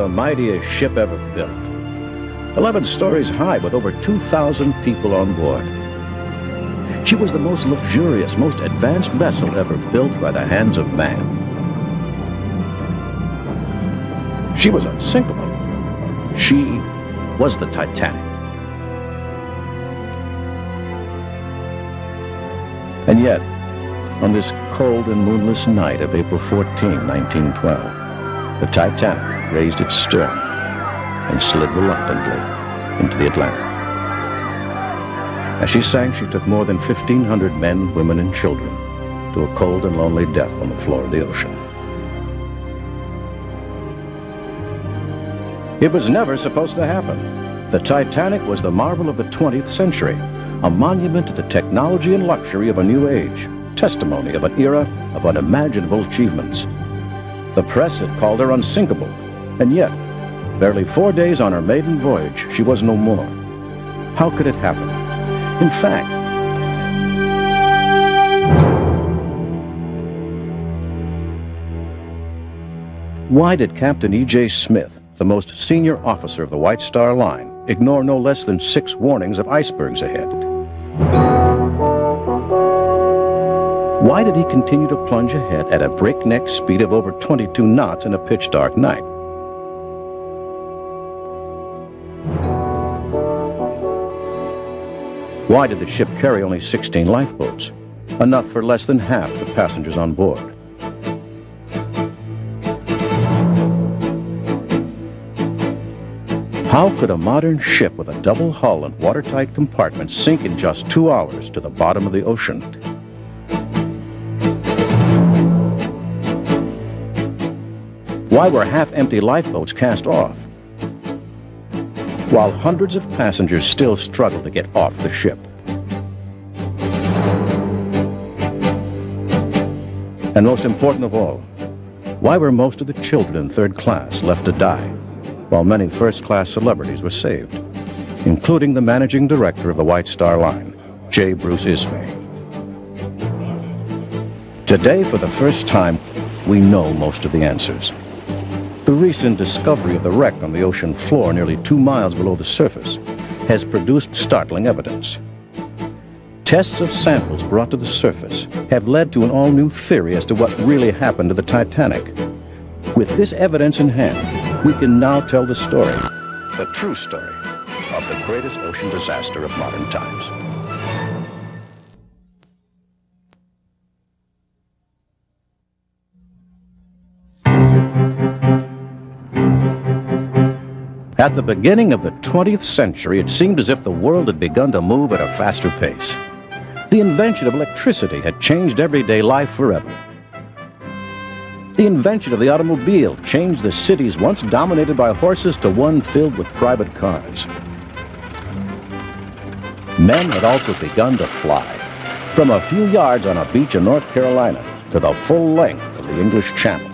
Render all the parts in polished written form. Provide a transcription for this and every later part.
the mightiest ship ever built. 11 stories high with over 2,000 people on board. She was the most luxurious, most advanced vessel ever built by the hands of man. She was unsinkable. She was the Titanic. And yet, on this cold and moonless night of April 14, 1912, the Titanic raised its stern and slid reluctantly into the Atlantic. As she sank, she took more than 1,500 men, women, and children to a cold and lonely death on the floor of the ocean. It was never supposed to happen. The Titanic was the marvel of the 20th century, a monument to the technology and luxury of a new age, testimony of an era of unimaginable achievements. The press had called her unsinkable, and yet, barely 4 days on her maiden voyage, she was no more. How could it happen? In fact, why did Captain E.J. Smith, the most senior officer of the White Star Line, ignore no less than 6 warnings of icebergs ahead? Why did he continue to plunge ahead at a breakneck speed of over 22 knots in a pitch-dark night? Why did the ship carry only 16 lifeboats, enough for less than half the passengers on board? How could a modern ship with a double hull and watertight compartments sink in just 2 hours to the bottom of the ocean? Why were half-empty lifeboats cast off, while hundreds of passengers still struggled to get off the ship? And most important of all, why were most of the children in third class left to die, while many first-class celebrities were saved, including the managing director of the White Star Line, J. Bruce Ismay? Today, for the first time, we know most of the answers. The recent discovery of the wreck on the ocean floor nearly 2 miles below the surface has produced startling evidence. Tests of samples brought to the surface have led to an all-new theory as to what really happened to the Titanic. With this evidence in hand, we can now tell the story, the true story, of the greatest ocean disaster of modern times. At the beginning of the 20th century, it seemed as if the world had begun to move at a faster pace. The invention of electricity had changed everyday life forever. The invention of the automobile changed the cities once dominated by horses to one filled with private cars. Men had also begun to fly, from a few yards on a beach in North Carolina to the full length of the English Channel.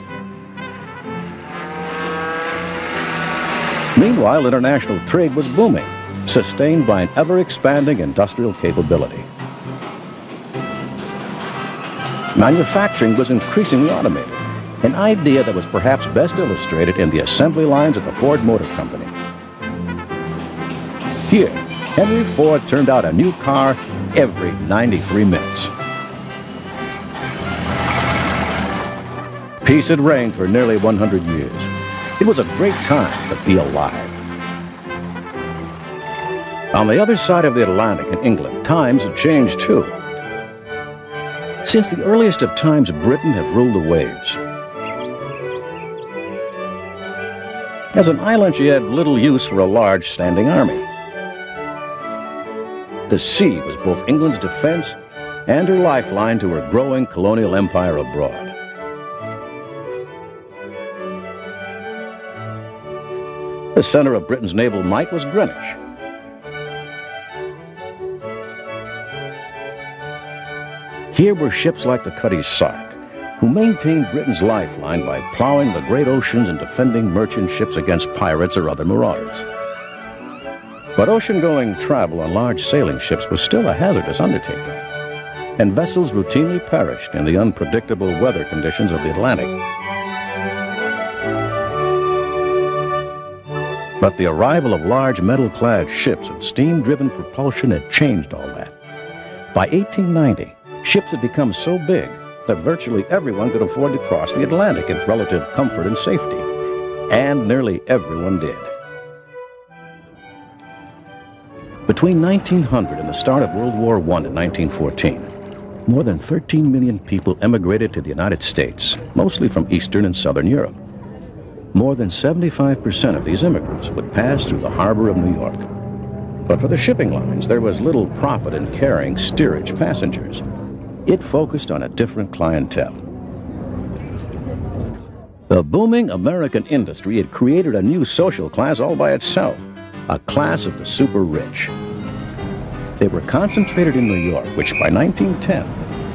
Meanwhile, international trade was booming, sustained by an ever-expanding industrial capability. Manufacturing was increasingly automated, an idea that was perhaps best illustrated in the assembly lines at the Ford Motor Company. Here, Henry Ford turned out a new car every 93 minutes. Peace had reigned for nearly 100 years. It was a great time to be alive. On the other side of the Atlantic in England, times had changed too. Since the earliest of times, Britain had ruled the waves. As an island, she had little use for a large standing army. The sea was both England's defense and her lifeline to her growing colonial empire abroad. The center of Britain's naval might was Greenwich. Here were ships like the Cutty's Sark, who maintained Britain's lifeline by plowing the great oceans and defending merchant ships against pirates or other marauders. But ocean-going travel on large sailing ships was still a hazardous undertaking, and vessels routinely perished in the unpredictable weather conditions of the Atlantic. But the arrival of large metal-clad ships and steam-driven propulsion had changed all that. By 1890, ships had become so big that virtually everyone could afford to cross the Atlantic in relative comfort and safety. And nearly everyone did. Between 1900 and the start of World War I in 1914, more than 13 million people emigrated to the United States, mostly from Eastern and Southern Europe. More than 75% of these immigrants would pass through the harbor of New York. But for the shipping lines, there was little profit in carrying steerage passengers. It focused on a different clientele. The booming American industry had created a new social class all by itself, a class of the super rich. They were concentrated in New York, which by 1910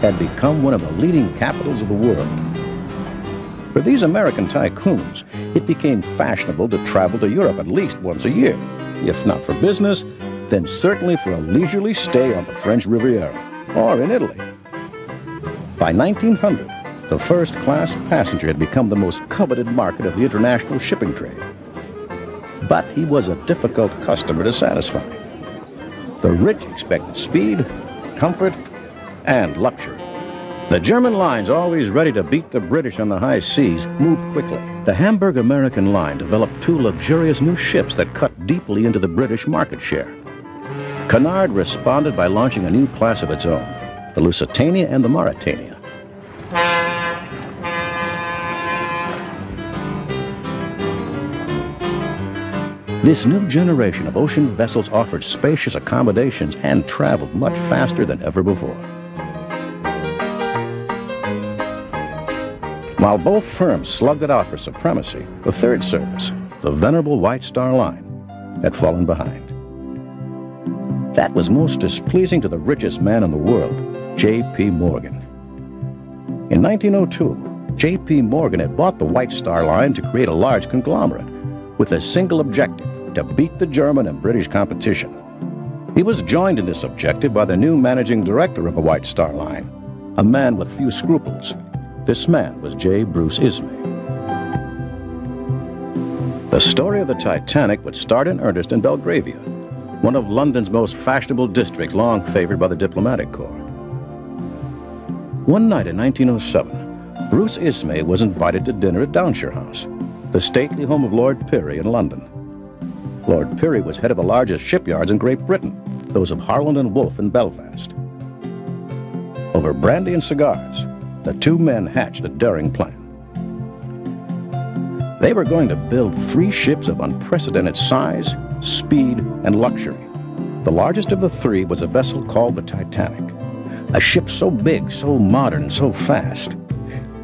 had become one of the leading capitals of the world. For these American tycoons, it became fashionable to travel to Europe at least once a year, if not for business, then certainly for a leisurely stay on the French Riviera or in Italy. By 1900, the first-class passenger had become the most coveted market of the international shipping trade. But he was a difficult customer to satisfy. The rich expected speed, comfort, and luxury. The German lines, always ready to beat the British on the high seas, moved quickly. The Hamburg American Line developed two luxurious new ships that cut deeply into the British market share. Cunard responded by launching a new class of its own, the Lusitania and the Mauretania. This new generation of ocean vessels offered spacious accommodations and traveled much faster than ever before. While both firms slugged it out for supremacy, the third service, the venerable White Star Line, had fallen behind. That was most displeasing to the richest man in the world, J.P. Morgan. In 1902, J.P. Morgan had bought the White Star Line to create a large conglomerate with a single objective: to beat the German and British competition. He was joined in this objective by the new managing director of the White Star Line, a man with few scruples. This man was J. Bruce Ismay. The story of the Titanic would start in earnest in Belgravia, one of London's most fashionable districts, long favored by the diplomatic corps. One night in 1907, Bruce Ismay was invited to dinner at Downshire House, the stately home of Lord Pirrie in London. Lord Pirrie was head of the largest shipyards in Great Britain, those of Harland and Wolff in Belfast. Over brandy and cigars, the two men hatched a daring plan. They were going to build 3 ships of unprecedented size, speed, and luxury. The largest of the 3 was a vessel called the Titanic, a ship so big, so modern, so fast,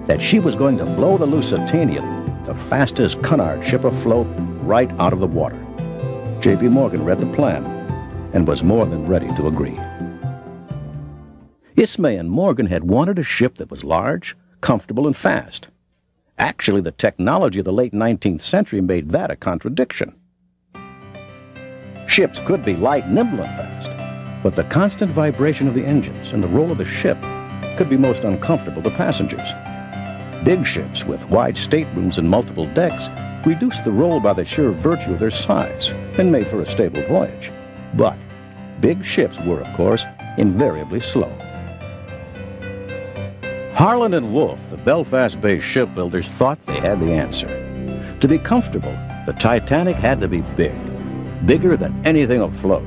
that she was going to blow the Lusitania, the fastest Cunard ship afloat, right out of the water. J.P. Morgan read the plan and was more than ready to agree. Ismay and Morgan had wanted a ship that was large, comfortable, and fast. Actually, the technology of the late 19th century made that a contradiction. Ships could be light, nimble, and fast, but the constant vibration of the engines and the roll of the ship could be most uncomfortable to passengers. Big ships with wide staterooms and multiple decks reduced the roll by the sheer virtue of their size and made for a stable voyage. But big ships were, of course, invariably slow. Harland and Wolff, the Belfast-based shipbuilders, thought they had the answer. To be comfortable, the Titanic had to be big, bigger than anything afloat.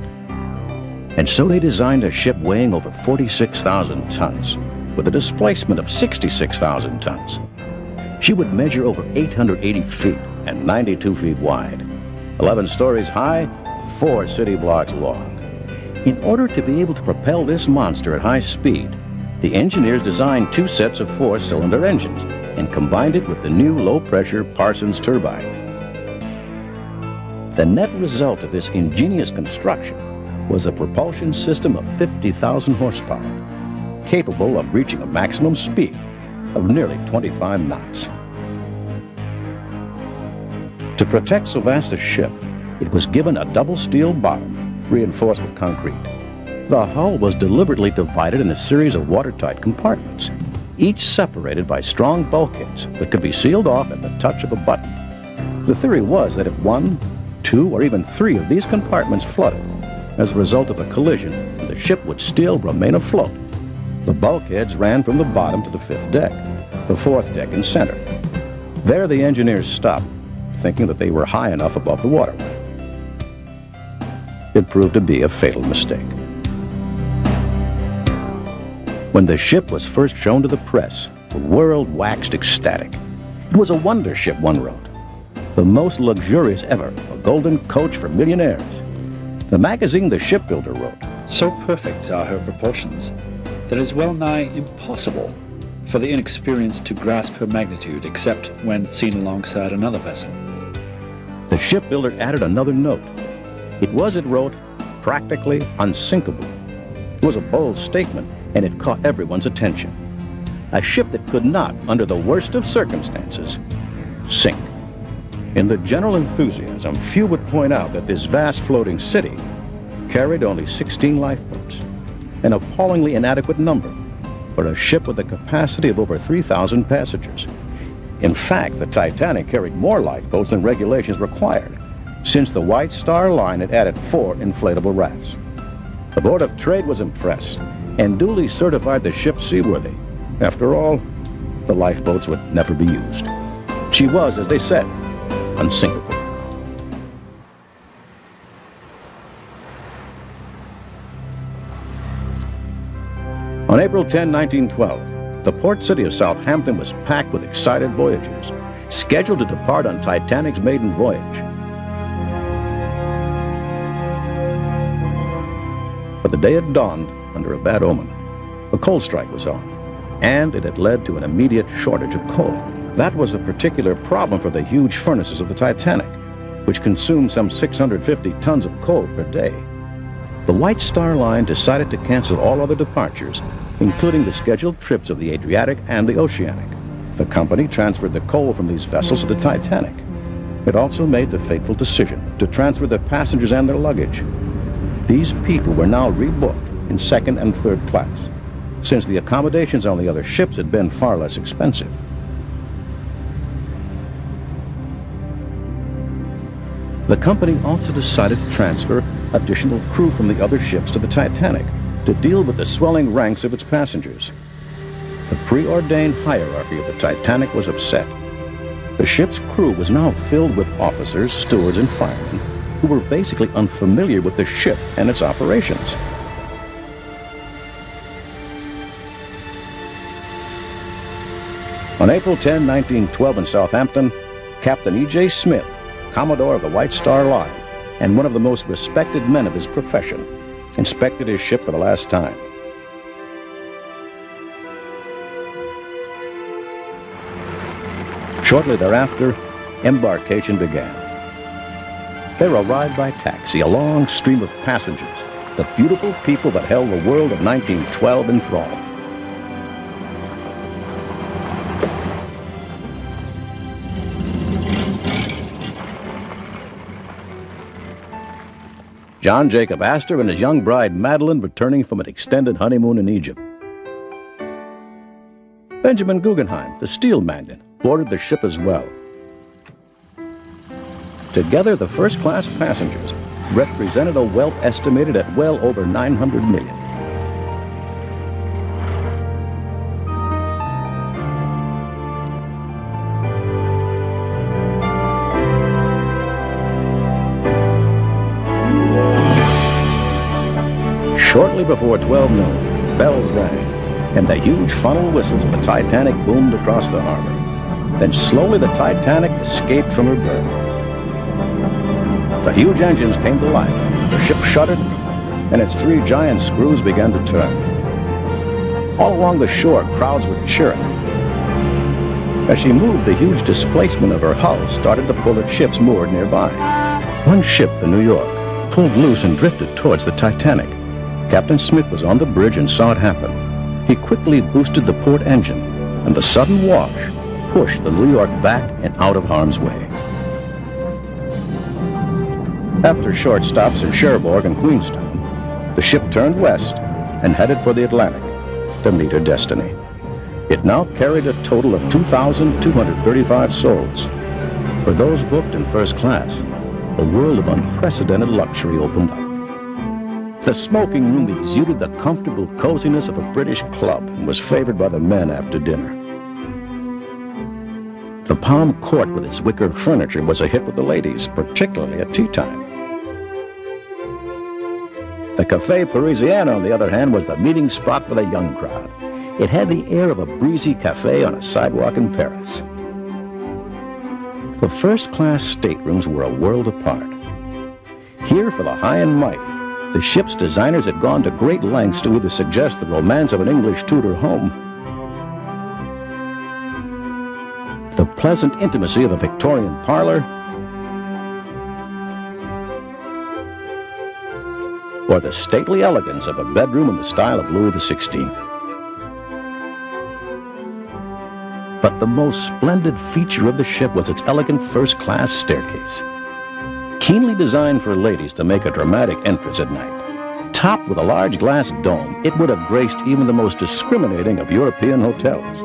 And so they designed a ship weighing over 46,000 tons, with a displacement of 66,000 tons. She would measure over 880 feet and 92 feet wide, 11 stories high, 4 city blocks long. In order to be able to propel this monster at high speed, the engineers designed 2 sets of 4-cylinder engines and combined it with the new low-pressure Parsons turbine. The net result of this ingenious construction was a propulsion system of 50,000 horsepower, capable of reaching a maximum speed of nearly 25 knots. To protect so vast a ship, it was given a double steel bottom, reinforced with concrete. The hull was deliberately divided in a series of watertight compartments, each separated by strong bulkheads that could be sealed off at the touch of a button. The theory was that if one 2 or even 3 of these compartments flooded as a result of a collision, and the ship would still remain afloat. The bulkheads ran from the bottom to the 5th deck, the 4th deck in center. There the engineers stopped, thinking that they were high enough above the waterway. It proved to be a fatal mistake. When the ship was first shown to the press, the world waxed ecstatic. It was a wonder ship, one wrote. The most luxurious ever, a golden coach for millionaires. The magazine The Shipbuilder wrote, "So perfect are her proportions that it is well nigh impossible for the inexperienced to grasp her magnitude except when seen alongside another vessel." The shipbuilder added another note. It was, it wrote, practically unsinkable. It was a bold statement, and it caught everyone's attention. A ship that could not, under the worst of circumstances, sink. In the general enthusiasm, few would point out that this vast floating city carried only 16 lifeboats, an appallingly inadequate number for a ship with a capacity of over 3,000 passengers. In fact, the Titanic carried more lifeboats than regulations required, since the White Star Line had added 4 inflatable rafts. The Board of Trade was impressed and duly certified the ship seaworthy. After all, the lifeboats would never be used. She was, as they said, unsinkable. On April 10, 1912, the port city of Southampton was packed with excited voyagers, scheduled to depart on Titanic's maiden voyage. But the day had dawned under a bad omen. A coal strike was on, and it had led to an immediate shortage of coal. That was a particular problem for the huge furnaces of the Titanic, which consumed some 650 tons of coal per day. The White Star Line decided to cancel all other departures, including the scheduled trips of the Adriatic and the Oceanic. The company transferred the coal from these vessels to the Titanic. It also made the fateful decision to transfer the passengers and their luggage. These people were now rebooked in 2nd and 3rd class, since the accommodations on the other ships had been far less expensive. The company also decided to transfer additional crew from the other ships to the Titanic to deal with the swelling ranks of its passengers. The preordained hierarchy of the Titanic was upset. The ship's crew was now filled with officers, stewards, and firemen who were basically unfamiliar with the ship and its operations. On April 10, 1912 in Southampton, Captain E.J. Smith, Commodore of the White Star Line, and one of the most respected men of his profession, inspected his ship for the last time. Shortly thereafter, embarkation began. There arrived by taxi a long stream of passengers, the beautiful people that held the world of 1912 in thrall. John Jacob Astor and his young bride Madeline returning from an extended honeymoon in Egypt. Benjamin Guggenheim, the steel magnate, boarded the ship as well. Together, the first-class passengers represented a wealth estimated at well over $900 million. Shortly before 12 noon, bells rang, and the huge funnel whistles of the Titanic boomed across the harbor. Then slowly the Titanic escaped from her berth. The huge engines came to life, the ship shuddered, and its 3 giant screws began to turn. All along the shore, crowds were cheering. As she moved, the huge displacement of her hull started to pull at ships moored nearby. One ship, the New York, pulled loose and drifted towards the Titanic. Captain Smith was on the bridge and saw it happen. He quickly boosted the port engine, and the sudden wash pushed the New York back and out of harm's way. After short stops in Cherbourg and Queenstown, the ship turned west and headed for the Atlantic to meet her destiny. It now carried a total of 2,235 souls. For those booked in first class, a world of unprecedented luxury opened up. The smoking room exuded the comfortable coziness of a British club and was favored by the men after dinner. The Palm Court with its wicker furniture was a hit with the ladies, particularly at tea time. The Café Parisien, on the other hand, was the meeting spot for the young crowd. It had the air of a breezy cafe on a sidewalk in Paris. The first-class staterooms were a world apart. Here, for the high and mighty, the ship's designers had gone to great lengths to either suggest the romance of an English Tudor home, the pleasant intimacy of a Victorian parlor, or the stately elegance of a bedroom in the style of Louis XVI. But the most splendid feature of the ship was its elegant first-class staircase. Keenly designed for ladies to make a dramatic entrance at night, topped with a large glass dome, it would have graced even the most discriminating of European hotels.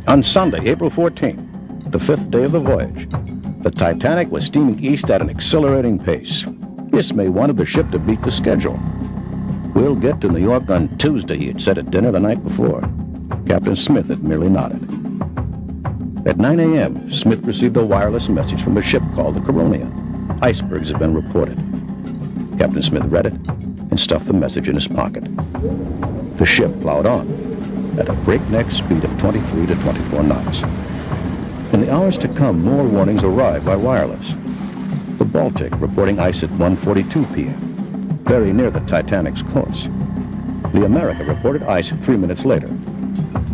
On Sunday, April 14th, the fifth day of the voyage, the Titanic was steaming east at an accelerating pace. Ismay wanted the ship to beat the schedule. "We'll get to New York on Tuesday," he had said at dinner the night before. Captain Smith had merely nodded. At 9 a.m., Smith received a wireless message from a ship called the Coronia. Icebergs had been reported. Captain Smith read it and stuffed the message in his pocket. The ship plowed on at a breakneck speed of 23 to 24 knots. In the hours to come, more warnings arrived by wireless. The Baltic reporting ice at 1:42 p.m., very near the Titanic's course. The America reported ice 3 minutes later,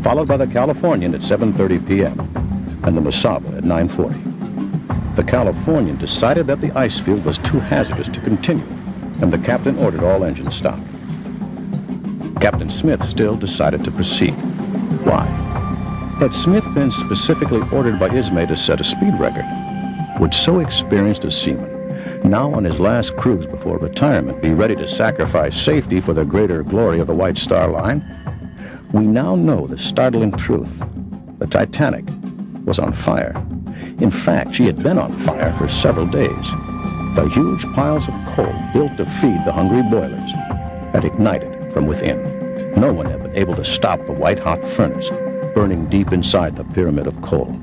followed by the Californian at 7:30 p.m. and the Mesaba at 9:40. The Californian decided that the ice field was too hazardous to continue, and the captain ordered all engines stopped. Captain Smith still decided to proceed. Why? Had Smith been specifically ordered by Ismay to set a speed record? Would so experienced a seaman, now on his last cruise before retirement, be ready to sacrifice safety for the greater glory of the White Star Line? We now know the startling truth. The Titanic was on fire. In fact, she had been on fire for several days. The huge piles of coal built to feed the hungry boilers had ignited from within. No one had been able to stop the white-hot furnace burning deep inside the pyramid of coal.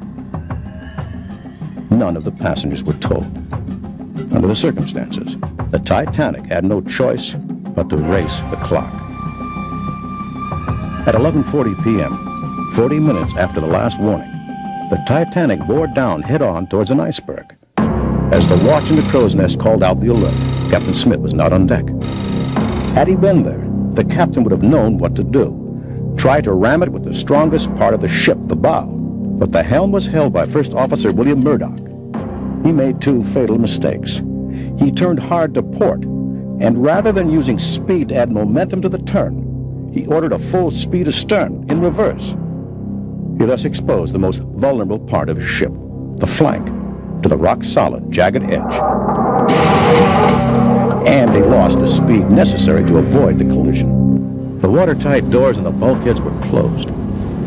None of the passengers were told. Under the circumstances, the Titanic had no choice but to race the clock. At 11:40 p.m., 40 minutes after the last warning, the Titanic bore down head-on towards an iceberg. As the watch in the crow's nest called out the alert, Captain Smith was not on deck. Had he been there, the captain would have known what to do. Try to ram it with the strongest part of the ship, the bow. But the helm was held by First Officer William Murdoch. He made two fatal mistakes. He turned hard to port, and rather than using speed to add momentum to the turn, he ordered a full speed astern, in reverse. He thus exposed the most vulnerable part of his ship, the flank, to the rock-solid, jagged edge. And he lost the speed necessary to avoid the collision. The watertight doors and the bulkheads were closed.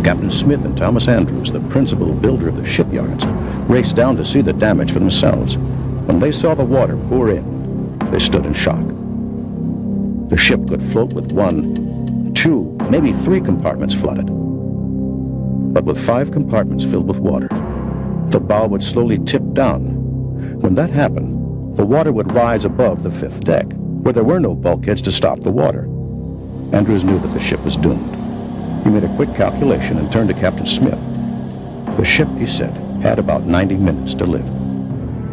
Captain Smith and Thomas Andrews, the principal builder of the shipyards, raced down to see the damage for themselves. When they saw the water pour in, they stood in shock. The ship could float with 1, 2, maybe 3 compartments flooded. But with 5 compartments filled with water, the bow would slowly tip down. When that happened, the water would rise above the 5th deck, where there were no bulkheads to stop the water. Andrews knew that the ship was doomed. He made a quick calculation and turned to Captain Smith. The ship, he said, had about 90 minutes to live.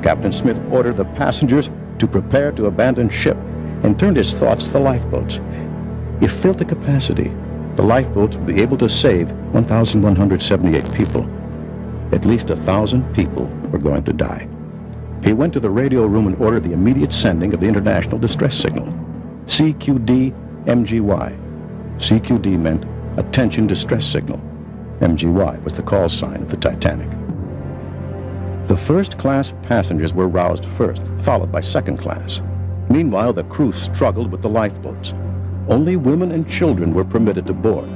Captain Smith ordered the passengers to prepare to abandon ship and turned his thoughts to the lifeboats. If filled to capacity, the lifeboats would be able to save 1,178 people. At least 1,000 people were going to die. He went to the radio room and ordered the immediate sending of the international distress signal, CQD-MGY. CQD meant Attention Distress Signal. MGY was the call sign of the Titanic. The first-class passengers were roused first, followed by second class. Meanwhile, the crew struggled with the lifeboats. Only women and children were permitted to board.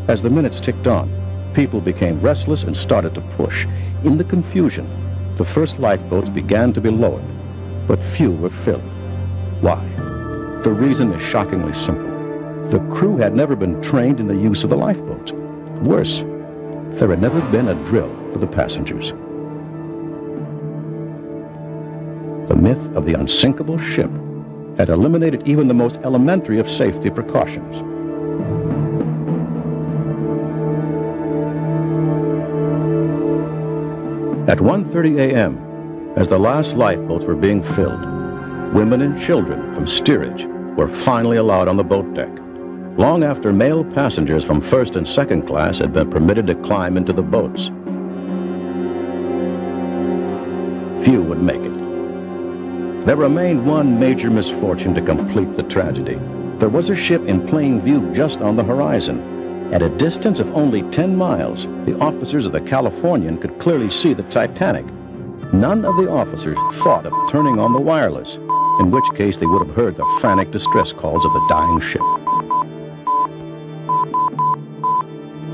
As the minutes ticked on, people became restless and started to push. In the confusion, the first lifeboats began to be lowered, but few were filled. Why? The reason is shockingly simple. The crew had never been trained in the use of the lifeboats. Worse, there had never been a drill for the passengers. The myth of the unsinkable ship had eliminated even the most elementary of safety precautions. At 1:30 a.m., as the last lifeboats were being filled, women and children from steerage were finally allowed on the boat deck, long after male passengers from first and second class had been permitted to climb into the boats. Few would make it. There remained one major misfortune to complete the tragedy. There was a ship in plain view just on the horizon. At a distance of only 10 miles, the officers of the Californian could clearly see the Titanic. None of the officers thought of turning on the wireless, in which case they would have heard the frantic distress calls of the dying ship.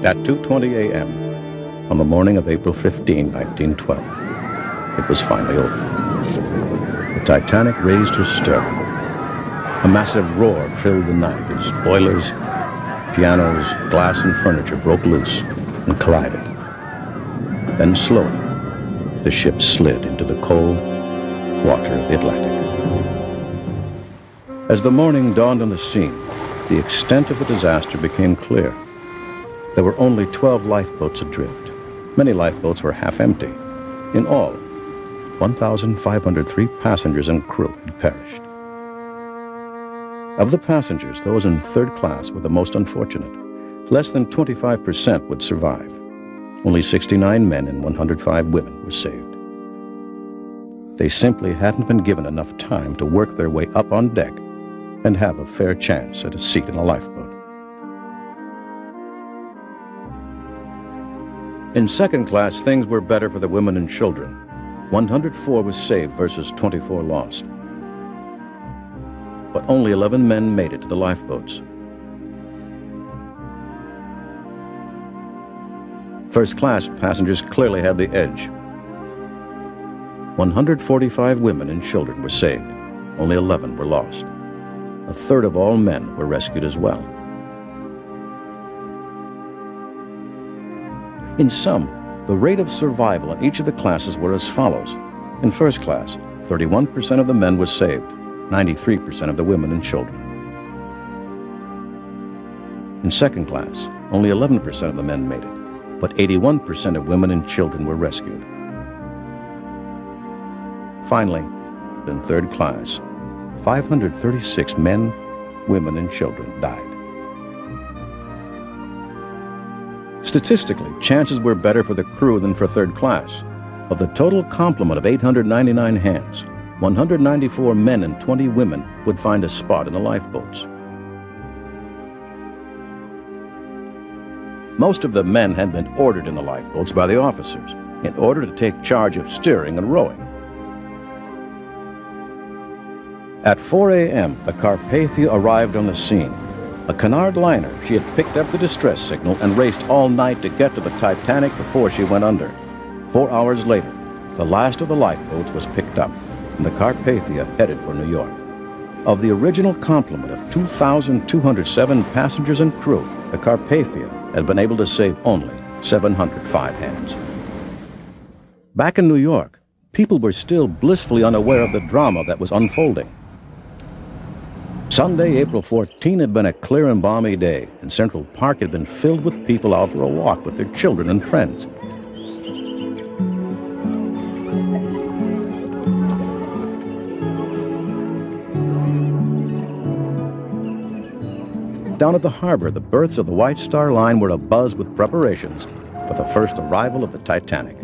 At 2:20 a.m., on the morning of April 15, 1912, it was finally over. The Titanic raised her stern. A massive roar filled the night as boilers, pianos, glass, and furniture broke loose and collided. Then slowly, the ship slid into the cold water of the Atlantic. As the morning dawned on the scene, the extent of the disaster became clear. There were only 12 lifeboats adrift. Many lifeboats were half empty. In all, 1,503 passengers and crew had perished. Of the passengers, those in third class were the most unfortunate. Less than 25% would survive. Only 69 men and 105 women were saved. They simply hadn't been given enough time to work their way up on deck and have a fair chance at a seat in a lifeboat. In second class, things were better for the women and children. 104 was saved versus 24 lost. But only 11 men made it to the lifeboats. First class passengers clearly had the edge. 145 women and children were saved. Only 11 were lost. A third of all men were rescued as well. In sum, the rate of survival in each of the classes were as follows. In first class, 31% of the men were saved, 93% of the women and children. In second class, only 11% of the men made it, but 81% of women and children were rescued. Finally, in third class, 536 men, women, and children died. Statistically, chances were better for the crew than for third class. Of the total complement of 899 hands, 194 men and 20 women would find a spot in the lifeboats. Most of the men had been ordered in the lifeboats by the officers in order to take charge of steering and rowing. At 4 a.m., the Carpathia arrived on the scene. A Cunard liner, she had picked up the distress signal and raced all night to get to the Titanic before she went under. 4 hours later, the last of the lifeboats was picked up, and the Carpathia headed for New York. Of the original complement of 2,207 passengers and crew, the Carpathia had been able to save only 705 hands. Back in New York, people were still blissfully unaware of the drama that was unfolding. Sunday, April 14, had been a clear and balmy day, and Central Park had been filled with people out for a walk with their children and friends. Down at the harbor, the berths of the White Star Line were abuzz with preparations for the first arrival of the Titanic.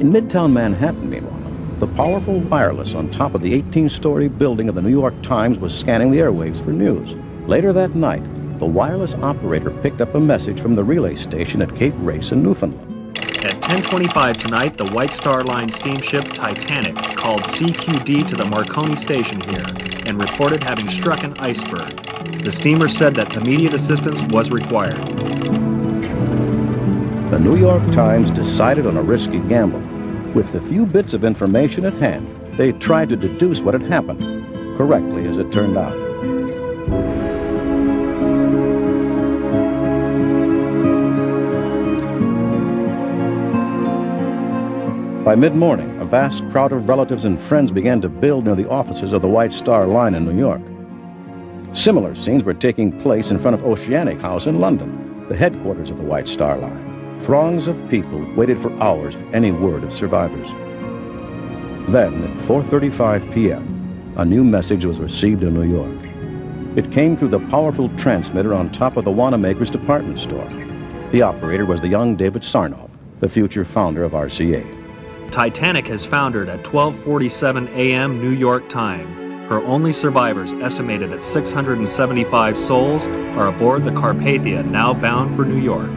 In Midtown Manhattan, meanwhile, The powerful wireless on top of the 18-story building of the New York Times was scanning the airwaves for news. Later that night, the wireless operator picked up a message from the relay station at Cape Race in Newfoundland. At 10:25 tonight, the White Star Line steamship Titanic called CQD to the Marconi station here and reported having struck an iceberg. The steamer said that immediate assistance was required. The New York Times decided on a risky gamble. With the few bits of information at hand, they tried to deduce what had happened, correctly as it turned out. By mid-morning, a vast crowd of relatives and friends began to build near the offices of the White Star Line in New York. Similar scenes were taking place in front of Oceanic House in London, the headquarters of the White Star Line. Throngs of people waited for hours for any word of survivors. Then, at 4:35 p.m., a new message was received in New York. It came through the powerful transmitter on top of the Wanamaker's department store. The operator was the young David Sarnoff, the future founder of RCA. Titanic has foundered at 12:47 a.m. New York time. Her only survivors, estimated at 675 souls, are aboard the Carpathia, now bound for New York.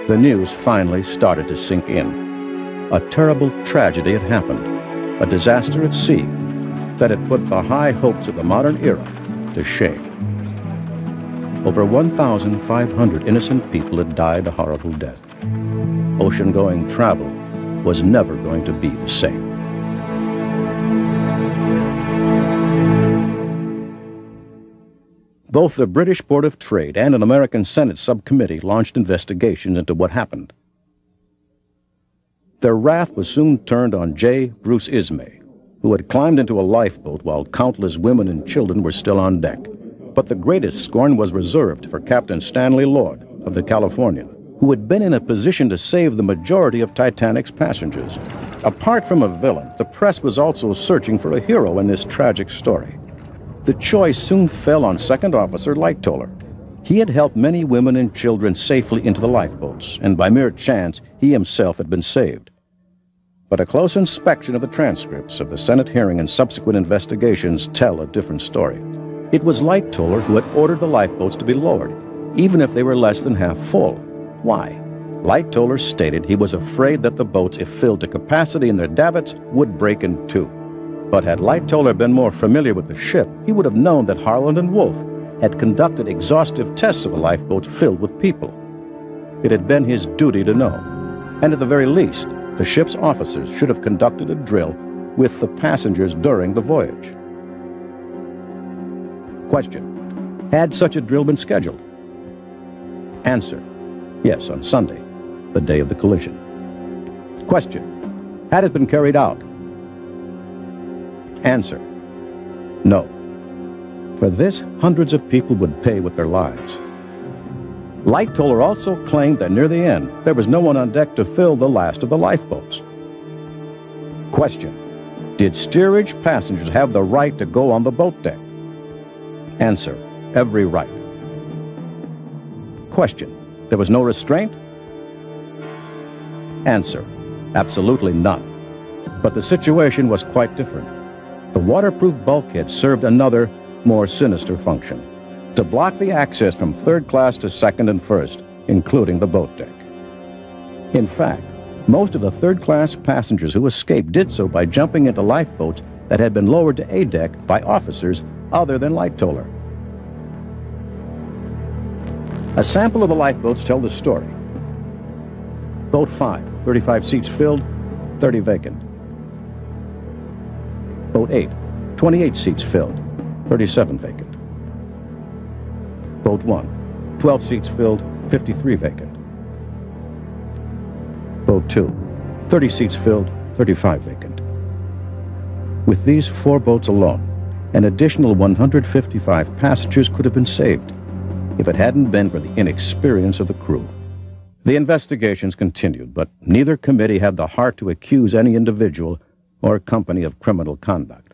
The news finally started to sink in. A terrible tragedy had happened, a disaster at sea that had put the high hopes of the modern era to shame. Over 1,500 innocent people had died a horrible death. Ocean-going travel was never going to be the same. Both the British Board of Trade and an American Senate subcommittee launched investigations into what happened. Their wrath was soon turned on J. Bruce Ismay, who had climbed into a lifeboat while countless women and children were still on deck. But the greatest scorn was reserved for Captain Stanley Lord of the Californian, who had been in a position to save the majority of Titanic's passengers. Apart from a villain, the press was also searching for a hero in this tragic story. The choice soon fell on Second Officer Lightoller. He had helped many women and children safely into the lifeboats, and by mere chance, he himself had been saved. But a close inspection of the transcripts of the Senate hearing and subsequent investigations tell a different story. It was Lightoller who had ordered the lifeboats to be lowered, even if they were less than half full. Why? Lightoller stated he was afraid that the boats, if filled to capacity in their davits, would break in two. But had Lightoller been more familiar with the ship, he would have known that Harland and Wolff had conducted exhaustive tests of the lifeboats filled with people. It had been his duty to know, and at the very least, the ship's officers should have conducted a drill with the passengers during the voyage. Question: had such a drill been scheduled? Answer: yes, on Sunday, the day of the collision. Question: had it been carried out? Answer: no. For this, hundreds of people would pay with their lives. Lightoller also claimed that near the end, there was no one on deck to fill the last of the lifeboats. Question: did steerage passengers have the right to go on the boat deck? Answer: every right. Question: there was no restraint? Answer: absolutely none. But the situation was quite different. The waterproof bulkhead served another, more sinister function: to block the access from third class to second and first, including the boat deck. In fact, most of the third-class passengers who escaped did so by jumping into lifeboats that had been lowered to A deck by officers other than Lightoller. A sample of the lifeboats tell the story. Boat 5, 35 seats filled, 30 vacant. Boat 8, 28 seats filled, 37 vacant. Boat 1, 12 seats filled, 53 vacant. Boat 2, 30 seats filled, 35 vacant. With these 4 boats alone, an additional 155 passengers could have been saved if it hadn't been for the inexperience of the crew. The investigations continued, but neither committee had the heart to accuse any individual or company of criminal conduct.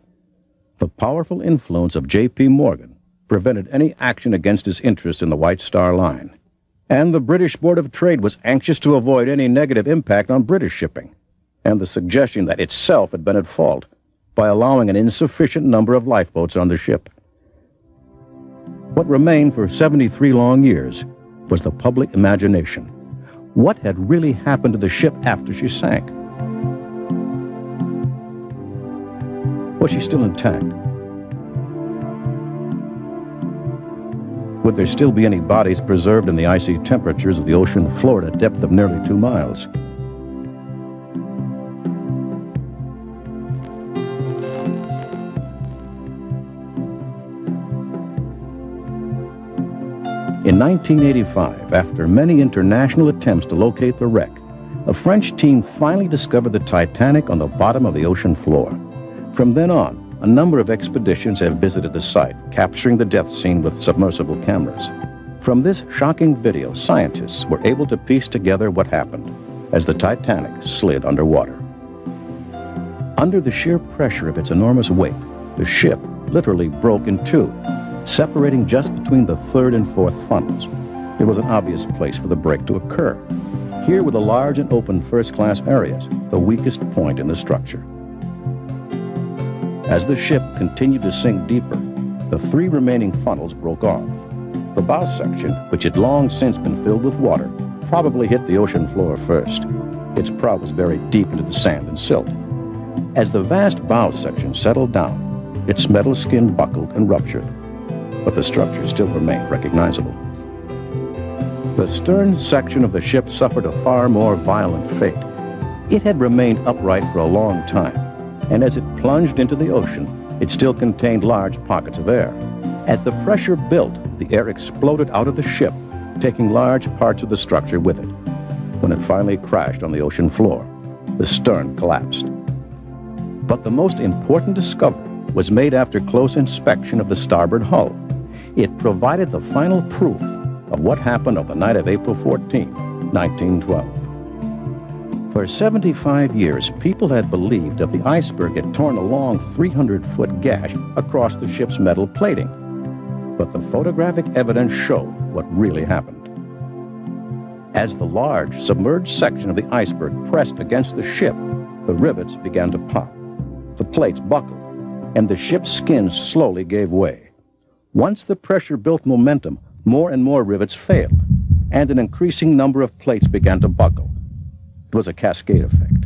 The powerful influence of J.P. Morgan prevented any action against his interest in the White Star Line, and the British Board of Trade was anxious to avoid any negative impact on British shipping, and the suggestion that itself had been at fault by allowing an insufficient number of lifeboats on the ship. What remained for 73 long years was the public imagination. What had really happened to the ship after she sank? Was she still intact? Would there still be any bodies preserved in the icy temperatures of the ocean floor at a depth of nearly 2 miles? In 1985, after many international attempts to locate the wreck, a French team finally discovered the Titanic on the bottom of the ocean floor. From then on, a number of expeditions have visited the site, capturing the death scene with submersible cameras. From this shocking video, scientists were able to piece together what happened as the Titanic slid underwater. Under the sheer pressure of its enormous weight, the ship literally broke in two, separating just between the third and fourth funnels. There was an obvious place for the break to occur. Here were the large and open first-class areas, the weakest point in the structure. As the ship continued to sink deeper, the three remaining funnels broke off. The bow section, which had long since been filled with water, probably hit the ocean floor first. Its prow was buried deep into the sand and silt. As the vast bow section settled down, its metal skin buckled and ruptured, but the structure still remained recognizable. The stern section of the ship suffered a far more violent fate. It had remained upright for a long time, and as it plunged into the ocean, it still contained large pockets of air. As the pressure built, the air exploded out of the ship, taking large parts of the structure with it. When it finally crashed on the ocean floor, the stern collapsed. But the most important discovery was made after close inspection of the starboard hull. It provided the final proof of what happened on the night of April 14, 1912. For 75 years, people had believed that the iceberg had torn a long 300-foot gash across the ship's metal plating. But the photographic evidence showed what really happened. As the large, submerged section of the iceberg pressed against the ship, the rivets began to pop. The plates buckled, and the ship's skin slowly gave way. Once the pressure built momentum, more and more rivets failed, and an increasing number of plates began to buckle. It was a cascade effect.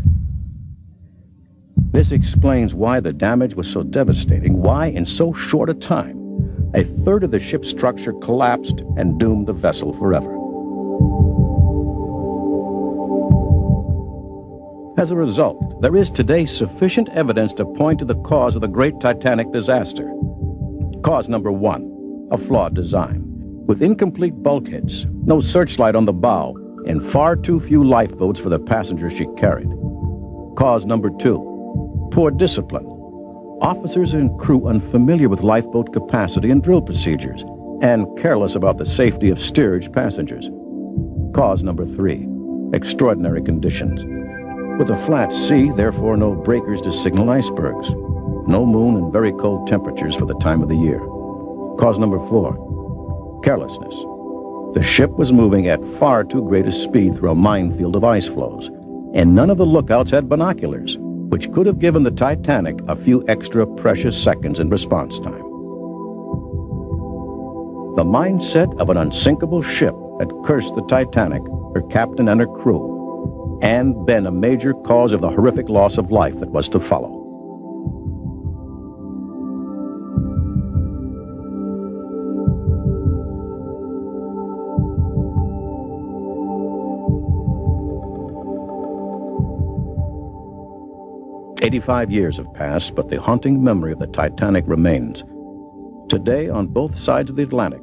This explains why the damage was so devastating, why in so short a time, a third of the ship's structure collapsed and doomed the vessel forever. As a result, there is today sufficient evidence to point to the cause of the great Titanic disaster. Cause number one, a flawed design. With incomplete bulkheads, no searchlight on the bow, and far too few lifeboats for the passengers she carried. Cause number two, poor discipline. Officers and crew unfamiliar with lifeboat capacity and drill procedures, and careless about the safety of steerage passengers. Cause number three, extraordinary conditions. With a flat sea, therefore no breakers to signal icebergs. No moon and very cold temperatures for the time of the year. Cause number four, carelessness. The ship was moving at far too great a speed through a minefield of ice floes, and none of the lookouts had binoculars, which could have given the Titanic a few extra precious seconds in response time. The mindset of an unsinkable ship had cursed the Titanic, her captain and her crew, and been a major cause of the horrific loss of life that was to follow. "85 years have passed, but the haunting memory of the Titanic remains. Today, on both sides of the Atlantic,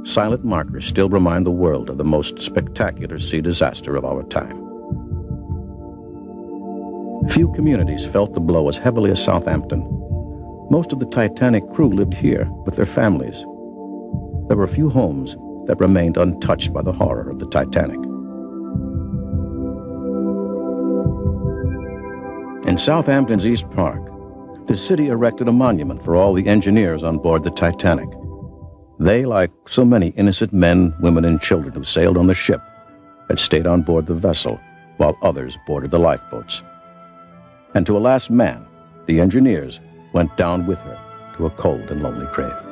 silent markers still remind the world of the most spectacular sea disaster of our time. Few communities felt the blow as heavily as Southampton. Most of the Titanic crew lived here with their families. There were few homes that remained untouched by the horror of the Titanic. In Southampton's East Park, the city erected a monument for all the engineers on board the Titanic. They, like so many innocent men, women, and children who sailed on the ship, had stayed on board the vessel while others boarded the lifeboats. And to a last man, the engineers went down with her to a cold and lonely grave.